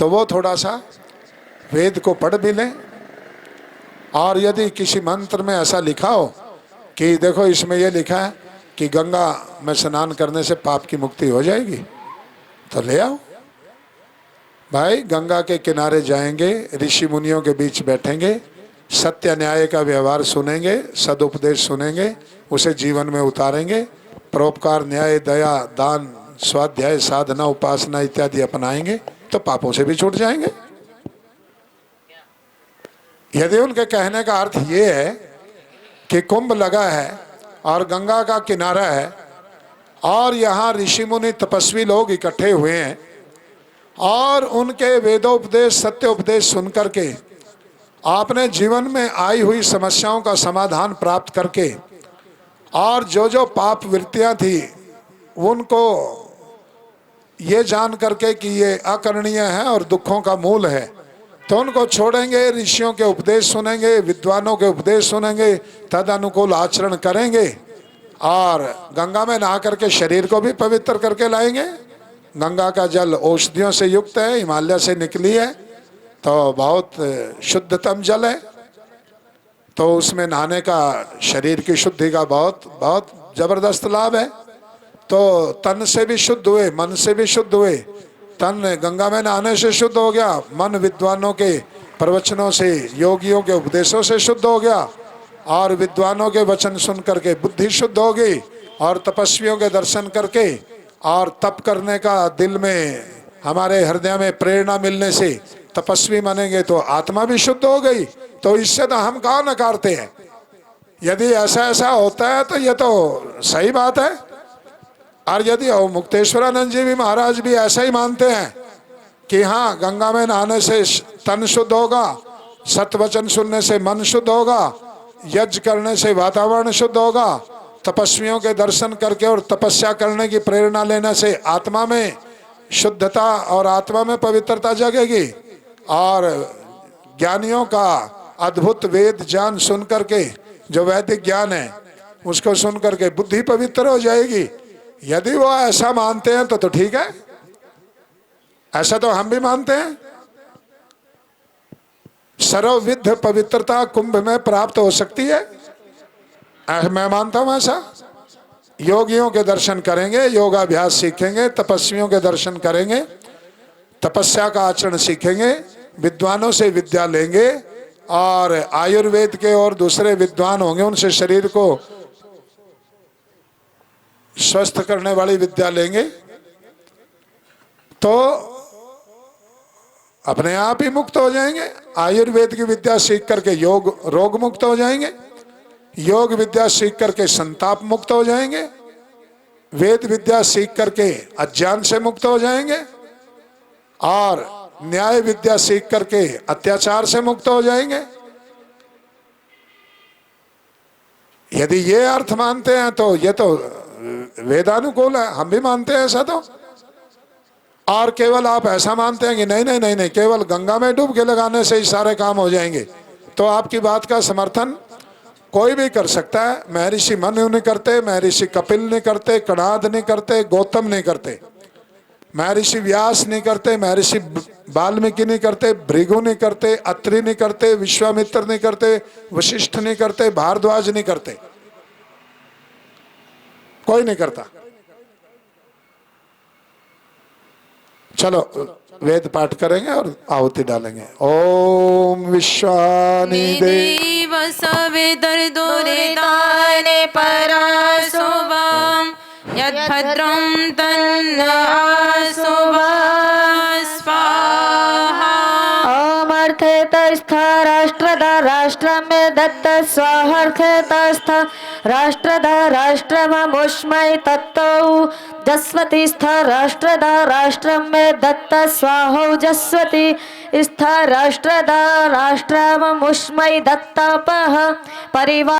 तो वो थोड़ा सा वेद को पढ़ भी लें। और यदि किसी मंत्र में ऐसा लिखा हो कि देखो इसमें ये लिखा है कि गंगा में स्नान करने से पाप की मुक्ति हो जाएगी, तो ले आओ भाई। गंगा के किनारे जाएंगे, ऋषि मुनियों के बीच बैठेंगे, सत्य न्याय का व्यवहार सुनेंगे, सदुपदेश सुनेंगे, उसे जीवन में उतारेंगे, परोपकार, न्याय, दया, दान, स्वाध्याय, साधना, उपासना इत्यादि अपनाएंगे तो पापों से भी छूट जाएंगे। यदि उनके कहने का अर्थ ये है कि कुंभ लगा है और गंगा का किनारा है और यहाँ ऋषि मुनि तपस्वी लोग इकट्ठे हुए हैं और उनके वेदोपदेश, सत्योपदेश सुन करके आपने जीवन में आई हुई समस्याओं का समाधान प्राप्त करके और जो जो पाप वृत्तियां थी उनको ये जान करके कि ये अकरणीय है और दुखों का मूल है, तो उनको छोड़ेंगे, ऋषियों के उपदेश सुनेंगे, विद्वानों के उपदेश सुनेंगे, तद अनुकूल आचरण करेंगे और गंगा में नहा करके शरीर को भी पवित्र करके लाएंगे। गंगा का जल औषधियों से युक्त है, हिमालय से निकली है, तो बहुत शुद्धतम जल है, तो उसमें नहाने का शरीर की शुद्धि का बहुत बहुत जबरदस्त लाभ है। तो तन से भी शुद्ध हुए, मन से भी शुद्ध हुए। तन गंगा में नहाने से शुद्ध हो गया, मन विद्वानों के प्रवचनों से, योगियों के उपदेशों से शुद्ध हो गया और विद्वानों के वचन सुन करके बुद्धि शुद्ध हो गई और तपस्वियों के दर्शन करके और तप करने का दिल में, हमारे हृदय में प्रेरणा मिलने से तपस्वी बनेंगे तो आत्मा भी शुद्ध हो गई। तो इससे तो हम कहाँ नकारते हैं। यदि ऐसा ऐसा होता है तो ये तो सही बात है। और यदि मुक्तेश्वरानंद जी भी महाराज भी ऐसा ही मानते हैं कि हाँ, गंगा में नहाने से तन शुद्ध होगा, सत्वचन सुनने से मन शुद्ध होगा, यज्ञ करने से वातावरण शुद्ध होगा, तपस्वियों के दर्शन करके और तपस्या करने की प्रेरणा लेने से आत्मा में शुद्धता और आत्मा में पवित्रता जगेगी और ज्ञानियों का अद्भुत वेद ज्ञान सुन करके, जो वैदिक ज्ञान है उसको सुन करके बुद्धि पवित्र हो जाएगी। यदि वो ऐसा मानते हैं तो ठीक है, ऐसा तो हम भी मानते हैं। सर्वविध पवित्रता कुंभ में प्राप्त हो सकती है, मैं मानता हूं ऐसा। योगियों के दर्शन करेंगे, योगाभ्यास सीखेंगे, तपस्वियों के दर्शन करेंगे, तपस्या का आचरण सीखेंगे, विद्वानों से विद्या लेंगे और आयुर्वेद के और दूसरे विद्वान होंगे, उनसे शरीर को स्वस्थ करने वाली विद्या लेंगे तो अपने आप ही मुक्त हो जाएंगे। आयुर्वेद की विद्या सीख करके रोग मुक्त हो जाएंगे, योग विद्या सीख करके संताप मुक्त हो जाएंगे, वेद विद्या सीख करके अज्ञान से मुक्त हो जाएंगे और न्याय विद्या सीख करके अत्याचार से मुक्त हो जाएंगे। यदि ये अर्थ मानते हैं तो ये तो वेदानुकूल है, हम भी मानते हैं ऐसा तो। और केवल आप ऐसा मानते हैं कि नहीं नहीं नहीं नहीं, केवल गंगा में डुबकी लगाने से ही सारे काम हो जाएंगे, तो आपकी बात का समर्थन कोई भी कर सकता है। महर्षि मनु नहीं करते, महर्षि कपिल नहीं करते, कणाद नहीं करते, गौतम नहीं करते, महर्षि व्यास नहीं करते, महर्षि वाल्मीकि नहीं करते, भृगु नहीं करते, अत्रि नहीं करते, विश्वामित्र नहीं करते, वशिष्ठ नहीं करते, भारद्वाज नहीं करते, कोई नहीं करता। चलो वेद पाठ करेंगे और आहुति डालेंगे। ओम विश्वानि देव सवितुर्दुरितानि पराशुभं यद्भद्रं तन्नः स्वाहा। अमर्थेतस्थ राष्ट्रदा राष्ट्र में दत्त स्वाहर्थेतस्थ राष्ट्रदा राष्ट्रममुष्मै तत्तौ जस्वति स्थ राष्ट्रदा राष्ट्र में दत्त स्वाहौ जस्वति स्थ राष्ट्रदा राष्ट्रममुष्मै दत्तपः परिवार